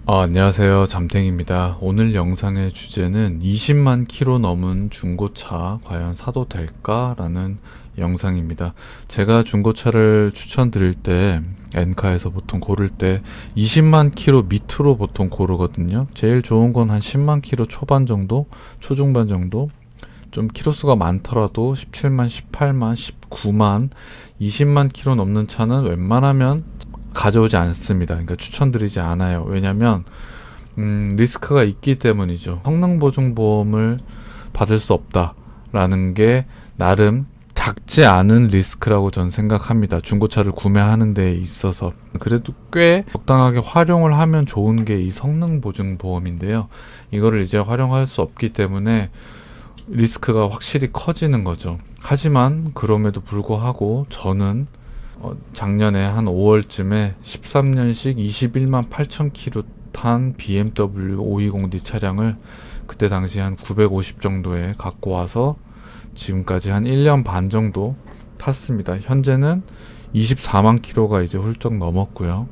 안녕하세요. 잠탱입니다. 오늘 영상의 주제는 20만 킬로 넘은 중고차 과연 사도 될까? 라는 영상입니다. 제가 중고차를 추천드릴 때 엔카에서 보통 고를 때 20만 킬로 밑으로 보통 고르거든요. 제일 좋은 건 한 10만 킬로 초반 정도, 초중반 정도. 좀 키로수가 많더라도 17만, 18만, 19만, 20만 킬로 넘는 차는 웬만하면 가져오지 않습니다. 그러니까 추천드리지 않아요. 왜냐면 리스크가 있기 때문이죠. 성능보증보험을 받을 수 없다라는 게 나름 작지 않은 리스크라고 전 생각합니다. 중고차를 구매하는 데 있어서. 그래도 꽤 적당하게 활용을 하면 좋은 게 이 성능보증보험인데요. 이거를 이제 활용할 수 없기 때문에 리스크가 확실히 커지는 거죠. 하지만 그럼에도 불구하고 저는 작년에 한 5월쯤에 13년식 21만 8천 킬로 탄 BMW 520D 차량을 그때 당시 한 950 정도에 갖고 와서 지금까지 한 1년 반 정도 탔습니다. 현재는 24만 킬로가 이제 훌쩍 넘었고요.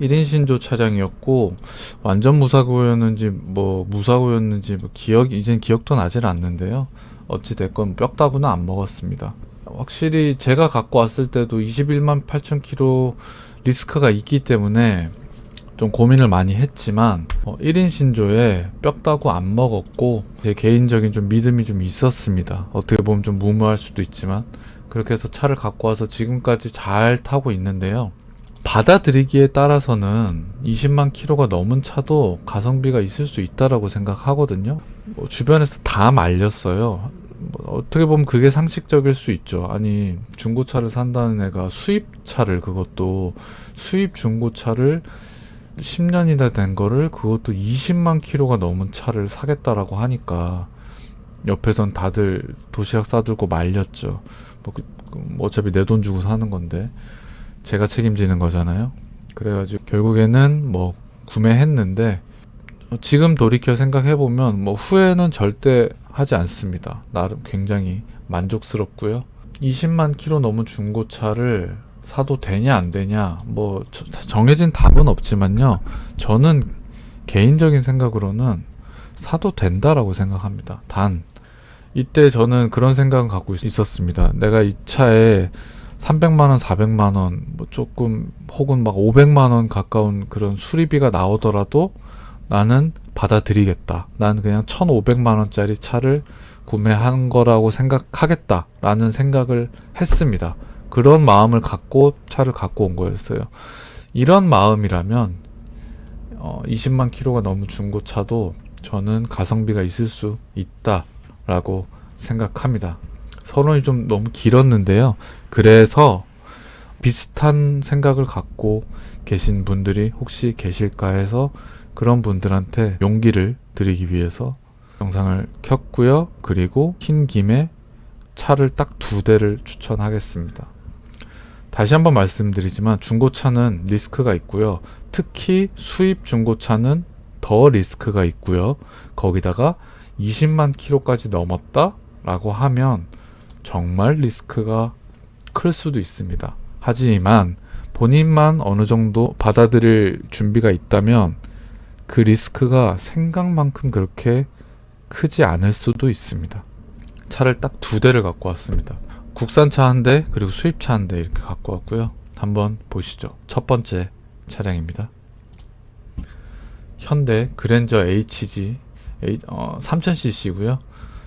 1인 신조 차량이었고 완전 무사고였는지 무사고였는지 이젠 기억도 나질 않는데요. 어찌 됐건 뼈다구는 안 먹었습니다. 확실히 제가 갖고 왔을 때도 21만 8천 킬로 리스크가 있기 때문에 좀 고민을 많이 했지만 1인 신조에 뼈다구 안 먹었고 제 개인적인 좀 믿음이 좀 있었습니다. 어떻게 보면 좀 무모할 수도 있지만 그렇게 해서 차를 갖고 와서 지금까지 잘 타고 있는데요. 받아들이기에 따라서는 20만 킬로가 넘은 차도 가성비가 있을 수 있다라고 생각하거든요. 주변에서 다 말렸어요. 어떻게 보면 그게 상식적일 수 있죠. 아니, 중고차를 산다는 애가 수입차를, 그것도 수입 중고차를 10년이나 된 거를 그것도 20만 킬로가 넘은 차를 사겠다라고 하니까 옆에선 다들 도시락 싸들고 말렸죠. 어차피 내 돈 주고 사는 건데 제가 책임지는 거잖아요. 그래가지고 결국에는 구매했는데 지금 돌이켜 생각해보면 후회는 절대 하지 않습니다. 나름 굉장히 만족스럽고요. 20만 킬로 넘은 중고차를 사도 되냐 안 되냐 정해진 답은 없지만요. 저는 개인적인 생각으로는 사도 된다라고 생각합니다. 단 이때 저는 그런 생각을 갖고 있었습니다. 내가 이 차에 300만원, 400만원, 조금, 혹은 500만원 가까운 그런 수리비가 나오더라도 나는 받아들이겠다. 나는 그냥 1,500만원짜리 차를 구매한 거라고 생각하겠다. 라는 생각을 했습니다. 그런 마음을 갖고 차를 갖고 온 거였어요. 이런 마음이라면, 20만 킬로가 넘은 중고차도 저는 가성비가 있을 수 있다라고 생각합니다. 서론이 좀 너무 길었는데요. 그래서 비슷한 생각을 갖고 계신 분들이 혹시 계실까 해서 그런 분들한테 용기를 드리기 위해서 영상을 켰고요. 그리고 킨 김에 차를 딱 2대를 추천하겠습니다. 다시 한번 말씀드리지만 중고차는 리스크가 있고요. 특히 수입 중고차는 더 리스크가 있고요. 거기다가 20만 킬로까지 넘었다 라고 하면 정말 리스크가 클 수도 있습니다. 하지만 본인만 어느 정도 받아들일 준비가 있다면 그 리스크가 생각만큼 그렇게 크지 않을 수도 있습니다. 차를 딱 2대를 갖고 왔습니다. 국산차 1대 그리고 수입차 1대 이렇게 갖고 왔고요. 한번 보시죠. 첫 번째 차량입니다. 현대 그랜저 HG 3000cc고요.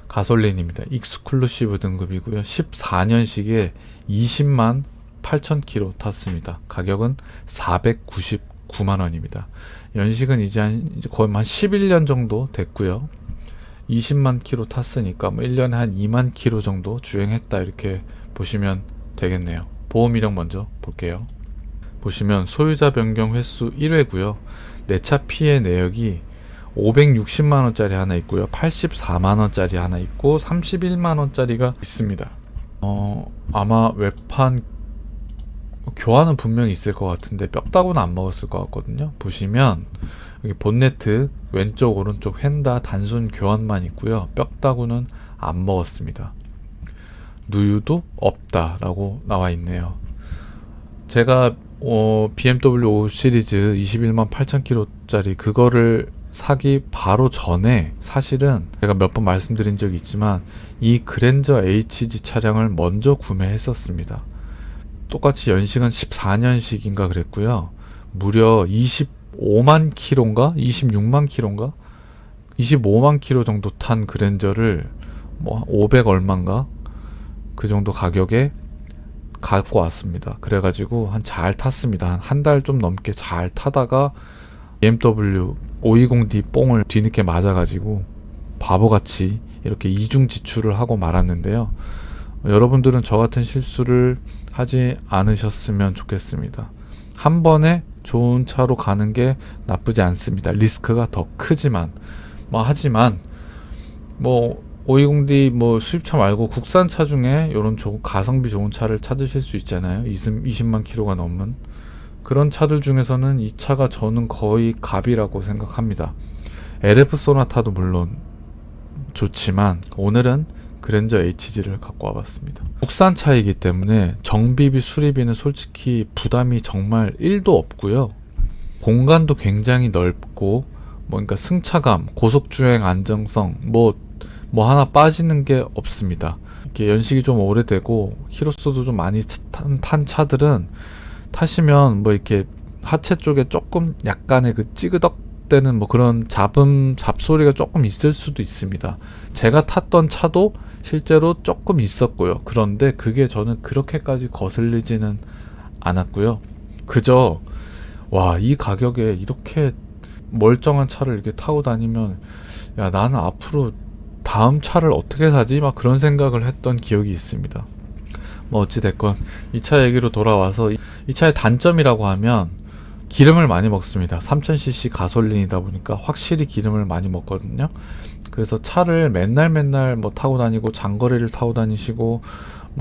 가솔린입니다. 익스클루시브 등급이고요. 14년식에 20만 8천 킬로 탔습니다. 가격은 499만 원입니다. 연식은 이제 거의 한 11년 정도 됐고요. 20만 킬로 탔으니까 1년에 한 2만 킬로 정도 주행했다 이렇게 보시면 되겠네요. 보험 이력 먼저 볼게요. 보시면 소유자 변경 횟수 1회고요. 내차 피해 내역이 560만원짜리 하나 있고요. 84만원짜리 하나 있고 31만원짜리가 있습니다. 아마 외판 교환은 분명히 있을 것 같은데 뼈다구는 안 먹었을 것 같거든요. 보시면 여기 본네트 왼쪽 오른쪽 휀다 단순 교환만 있고요. 뼈다구는 안 먹었습니다. 누유도 없다라고 나와 있네요. 제가 BMW 5 시리즈 21만 8천 킬로짜리 그거를 사기 바로 전에 사실은 제가 몇 번 말씀드린 적이 있지만 이 그랜저 HG 차량을 먼저 구매했었습니다. 똑같이 연식은 14년식인가 그랬고요. 무려 25만 킬로인가? 26만 킬로인가? 25만 킬로 정도 탄 그랜저를 뭐 500 얼마인가? 그 정도 가격에 갖고 왔습니다. 그래가지고 잘 탔습니다. 한 달 좀 넘게 잘 타다가 BMW 520D 뽕을 뒤늦게 맞아가지고 바보같이 이렇게 이중 지출을 하고 말았는데요. 여러분들은 저 같은 실수를 하지 않으셨으면 좋겠습니다. 한 번에 좋은 차로 가는 게 나쁘지 않습니다. 리스크가 더 크지만 하지만 520D 수입차 말고 국산차 중에 이런 가성비 좋은 차를 찾으실 수 있잖아요. 20만 킬로가 넘은 그런 차들 중에서는 이 차가 저는 거의 갑이라고 생각합니다. LF 소나타도 물론 좋지만 오늘은 그랜저 HG를 갖고 와봤습니다. 국산차이기 때문에 정비비 수리비는 솔직히 부담이 정말 1도 없고요. 공간도 굉장히 넓고 그러니까 승차감, 고속주행 안정성 하나 빠지는 게 없습니다. 이렇게 연식이 좀 오래되고 키로수도 좀 많이 탄 차들은 타시면 이렇게 하체 쪽에 조금 약간의 그 찌그덕대는 그런 잡소리가 조금 있을 수도 있습니다. 제가 탔던 차도 실제로 조금 있었고요. 그런데 그게 저는 그렇게까지 거슬리지는 않았고요. 그저 이 가격에 이렇게 멀쩡한 차를 이렇게 타고 다니면 나는 앞으로 다음 차를 어떻게 사지? 그런 생각을 했던 기억이 있습니다. 어찌됐건 이 차 얘기로 돌아와서 이 차의 단점이라고 하면 기름을 많이 먹습니다. 3000cc 가솔린이다 보니까 확실히 기름을 많이 먹거든요. 그래서 차를 맨날 타고 다니고 장거리를 타고 다니시고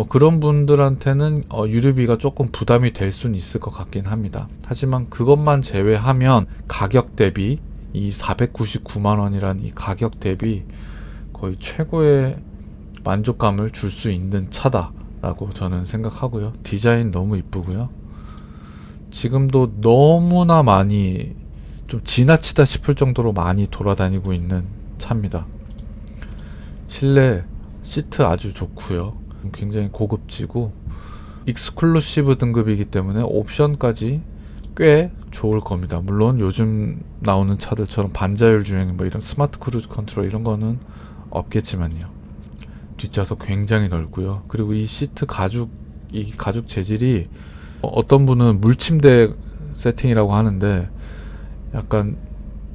그런 분들한테는 유류비가 조금 부담이 될 수는 있을 것 같긴 합니다. 하지만 그것만 제외하면 가격 대비 이 499만 원이란 이 가격 대비 거의 최고의 만족감을 줄 수 있는 차다라고 저는 생각하고요. 디자인 너무 이쁘고요. 지금도 너무나 많이 좀 지나치다 싶을 정도로 많이 돌아다니고 있는 차입니다. 실내 시트 아주 좋고요. 굉장히 고급지고 익스클루시브 등급이기 때문에 옵션까지 꽤 좋을 겁니다. 물론 요즘 나오는 차들처럼 반자율 주행 이런 스마트 크루즈 컨트롤 이런 거는 없겠지만요. 뒷좌석 굉장히 넓고요. 그리고 이 시트 이 가죽 재질이 어떤 분은 물침대 세팅이라고 하는데 약간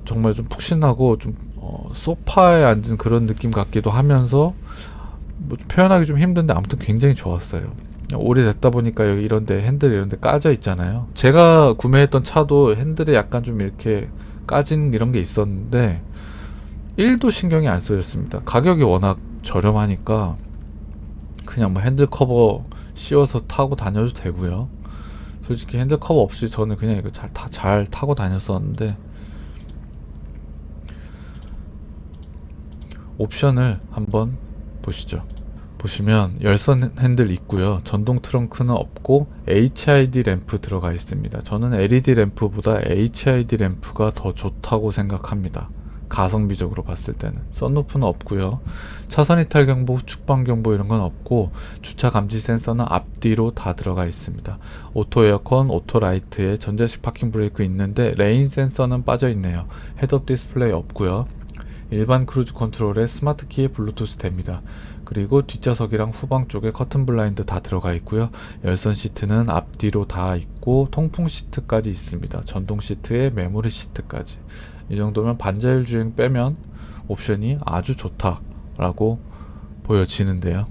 정말 좀 푹신하고 좀 소파에 앉은 그런 느낌 같기도 하면서 표현하기 좀 힘든데 아무튼 굉장히 좋았어요. 오래됐다 보니까 여기 이런데 핸들 이런데 까져 있잖아요. 제가 구매했던 차도 핸들에 약간 좀 이렇게 까진 이런 게 있었는데 1도 신경이 안 쓰였습니다. 가격이 워낙 저렴하니까 그냥 핸들 커버 씌워서 타고 다녀도 되고요. 솔직히 핸들 커버 없이 저는 그냥 이거 잘 타고 다녔었는데 옵션을 한번 보시죠. 보시면 열선 핸들 있고요. 전동 트렁크는 없고 HID 램프 들어가 있습니다. 저는 LED 램프보다 HID 램프가 더 좋다고 생각합니다. 가성비적으로 봤을 때는. 썬루프는 없고요. 차선 이탈 경보, 후측방 경보 이런 건 없고 주차 감지 센서는 앞뒤로 다 들어가 있습니다. 오토 에어컨, 오토 라이트에 전자식 파킹 브레이크 있는데 레인 센서는 빠져 있네요. 헤드업 디스플레이 없고요. 일반 크루즈 컨트롤에 스마트 키에 블루투스 됩니다. 그리고 뒷좌석이랑 후방 쪽에 커튼 블라인드 다 들어가 있고요. 열선 시트는 앞뒤로 다 있고 통풍 시트까지 있습니다. 전동 시트에 메모리 시트까지. 이 정도면 반자율 주행 빼면 옵션이 아주 좋다라고 보여지는데요.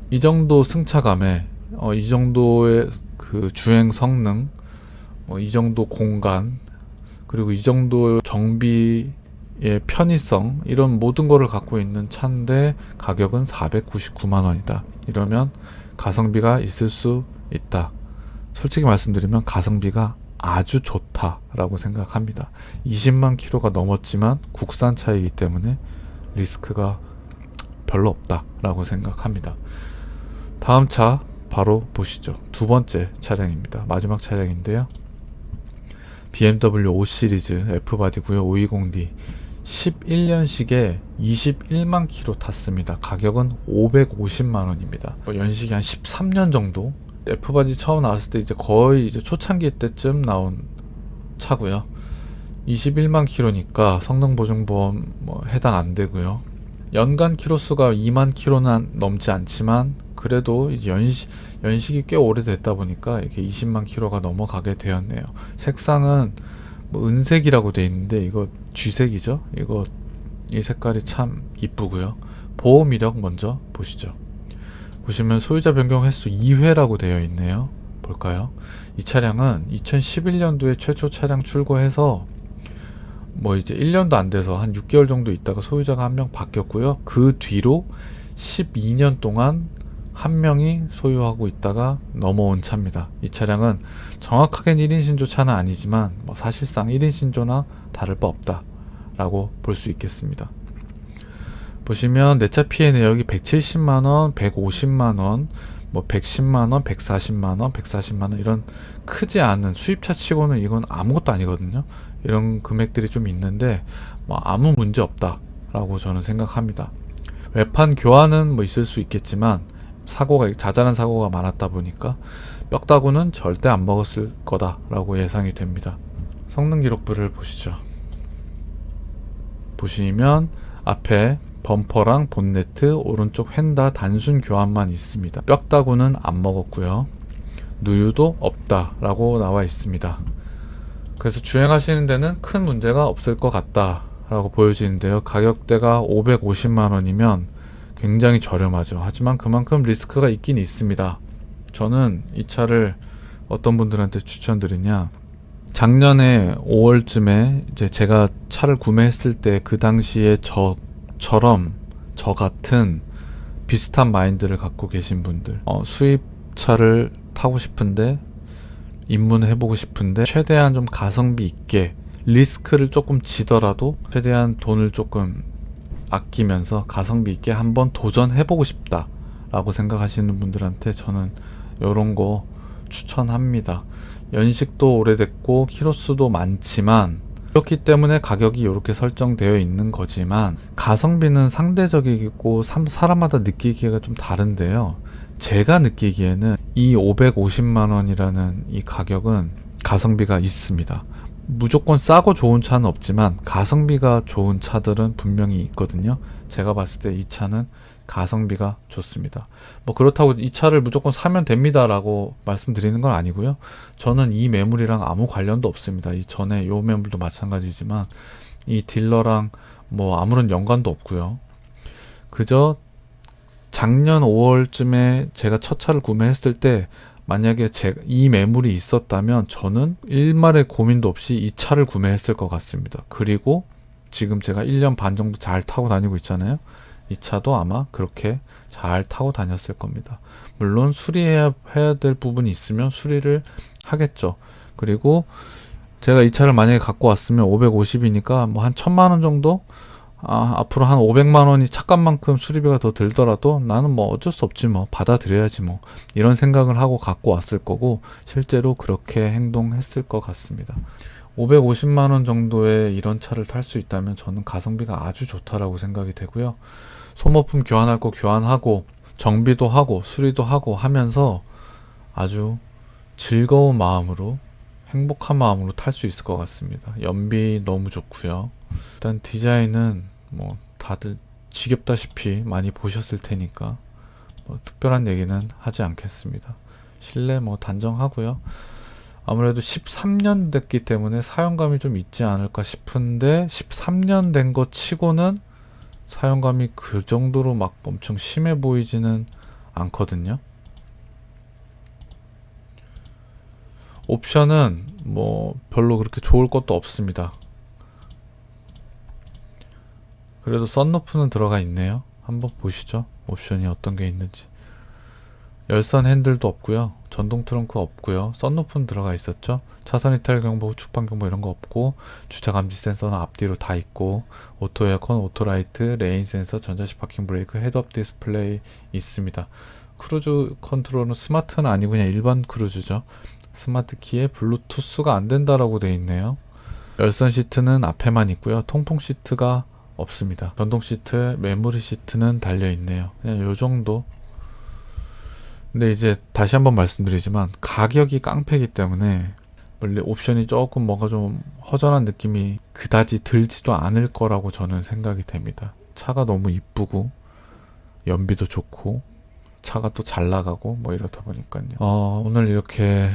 이 정도 승차감에 이 정도의 그 주행 성능, 이 정도 공간, 그리고 이 정도 정비의 편의성 이런 모든 거를 갖고 있는 차인데 가격은 499만 원이다. 이러면 가성비가 있을 수 있다. 솔직히 말씀드리면 가성비가 아주 좋다라고 생각합니다. 20만 킬로가 넘었지만 국산차이기 때문에 리스크가 별로 없다라고 생각합니다. 다음 차 바로 보시죠. 두 번째 차량입니다. 마지막 차량인데요. BMW 5 시리즈 F바디고요. 520D 11년식에 21만 킬로 탔습니다. 가격은 550만 원입니다. 연식이 한 13년 정도. F바디 처음 나왔을 때 이제 거의 이제 초창기 때쯤 나온 차고요. 21만 킬로니까 성능 보증보험 해당 안 되고요. 연간 키로수가 2만 킬로는 넘지 않지만 그래도 이제 연식이 꽤 오래됐다 보니까 이렇게 20만 킬로가 넘어가게 되었네요. 색상은 은색이라고 되어 있는데 이거 쥐색이죠. 이 색깔이 참 이쁘고요. 보호 이력 먼저 보시죠. 보시면 소유자 변경 횟수 2회라고 되어 있네요. 볼까요? 이 차량은 2011년도에 최초 차량 출고해서 이제 1년도 안 돼서 한 6개월 정도 있다가 소유자가 한 명 바뀌었고요. 그 뒤로 12년 동안 한 명이 소유하고 있다가 넘어온 차입니다. 이 차량은 정확하게는 1인 신조 차는 아니지만 사실상 1인 신조나 다를 바 없다 라고 볼 수 있겠습니다. 보시면 내차 피해 내역이 170만원, 150만원, 110만원, 140만원, 140만원 이런 크지 않은 수입차 치고는 이건 아무것도 아니거든요. 이런 금액들이 좀 있는데 아무 문제 없다 라고 저는 생각합니다. 외판 교환은 있을 수 있겠지만 자잘한 사고가 많았다 보니까 뼈다구는 절대 안 먹었을 거다 라고 예상이 됩니다. 성능 기록부를 보시죠. 보시면 앞에 범퍼랑 본네트, 오른쪽 휀다 단순 교환만 있습니다. 뼈다구는 안 먹었고요. 누유도 없다 라고 나와 있습니다. 그래서 주행하시는 데는 큰 문제가 없을 것 같다 라고 보여지는데요. 가격대가 550만 원이면 굉장히 저렴하죠. 하지만 그만큼 리스크가 있긴 있습니다. 저는 이 차를 어떤 분들한테 추천드리냐, 작년에 5월쯤에 이제 제가 차를 구매했을 때 그 당시에 저 같은 비슷한 마인드를 갖고 계신 분들, 수입차를 타고 싶은데 입문해보고 싶은데 최대한 좀 가성비 있게 리스크를 조금 지더라도 최대한 돈을 조금 아끼면서 가성비 있게 한번 도전해보고 싶다 라고 생각하시는 분들한테 저는 이런 거 추천합니다. 연식도 오래됐고 키로수도 많지만 그렇기 때문에 가격이 이렇게 설정되어 있는 거지만 가성비는 상대적이고 사람마다 느끼기가 좀 다른데요. 제가 느끼기에는 이 550만원이라는 이 가격은 가성비가 있습니다. 무조건 싸고 좋은 차는 없지만 가성비가 좋은 차들은 분명히 있거든요. 제가 봤을 때 이 차는 가성비가 좋습니다. 그렇다고 이 차를 무조건 사면 됩니다 라고 말씀드리는 건 아니고요. 저는 이 매물이랑 아무 관련도 없습니다. 이 전에 요 매물도 마찬가지지만 이 딜러랑 아무런 연관도 없고요. 그저 작년 5월쯤에 제가 첫 차를 구매했을 때 만약에 이 매물이 있었다면 저는 일말의 고민도 없이 이 차를 구매했을 것 같습니다. 그리고 지금 제가 1년 반 정도 잘 타고 다니고 있잖아요. 이 차도 아마 그렇게 잘 타고 다녔을 겁니다. 물론 수리해야 될 부분이 있으면 수리를 하겠죠. 그리고 제가 이 차를 만약에 갖고 왔으면 550이니까 한 1000만 원 정도 앞으로 한 500만 원이 차값만큼 수리비가 더 들더라도 나는 어쩔 수 없지 받아들여야지 이런 생각을 하고 갖고 왔을 거고 실제로 그렇게 행동했을 것 같습니다. 550만 원 정도의 이런 차를 탈 수 있다면 저는 가성비가 아주 좋다라고 생각이 되고요. 소모품 교환할 거 교환하고 정비도 하고 수리도 하고 하면서 아주 즐거운 마음으로 행복한 마음으로 탈 수 있을 것 같습니다. 연비 너무 좋고요. 일단 디자인은 다들 지겹다시피 많이 보셨을 테니까 특별한 얘기는 하지 않겠습니다. 실내 단정하고요. 아무래도 13년 됐기 때문에 사용감이 좀 있지 않을까 싶은데 13년 된 것 치고는 사용감이 그 정도로 엄청 심해 보이지는 않거든요. 옵션은 별로 그렇게 좋을 것도 없습니다. 그래도 썬루프는 들어가 있네요. 한번 보시죠. 옵션이 어떤 게 있는지. 열선 핸들도 없고요. 전동 트렁크 없고요. 썬루프는 들어가 있었죠. 차선 이탈 경보, 후측방 경보 이런 거 없고 주차 감지 센서는 앞뒤로 다 있고 오토 에어컨, 오토 라이트, 레인 센서, 전자식 파킹 브레이크, 헤드업 디스플레이 있습니다. 크루즈 컨트롤은 스마트는 아니고 그냥 일반 크루즈죠. 스마트 키에 블루투스가 안 된다라고 되어 있네요. 열선 시트는 앞에만 있고요. 통풍 시트가 없습니다. 전동 시트, 메모리 시트는 달려 있네요. 그냥 요 정도. 근데 이제 다시 한번 말씀드리지만 가격이 깡패이기 때문에 원래 옵션이 조금 뭔가 좀 허전한 느낌이 그다지 들지도 않을 거라고 저는 생각이 됩니다. 차가 너무 이쁘고 연비도 좋고 차가 또 잘 나가고 뭐 이렇다 보니까요. 오늘 이렇게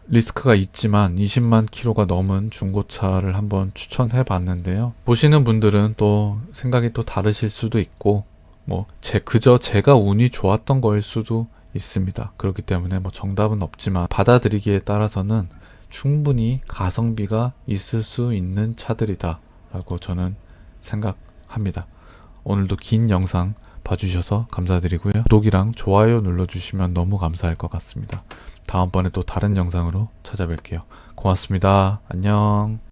리스크가 있지만 20만 킬로가 넘은 중고차를 한번 추천해 봤는데요. 보시는 분들은 또 생각이 또 다르실 수도 있고 뭐 그저 제가 운이 좋았던 거일 수도 있습니다. 그렇기 때문에 뭐 정답은 없지만 받아들이기에 따라서는 충분히 가성비가 있을 수 있는 차들이다 라고 저는 생각합니다. 오늘도 긴 영상 봐주셔서 감사드리고요. 구독이랑 좋아요 눌러주시면 너무 감사할 것 같습니다. 다음번에 또 다른 영상으로 찾아뵐게요. 고맙습니다. 안녕.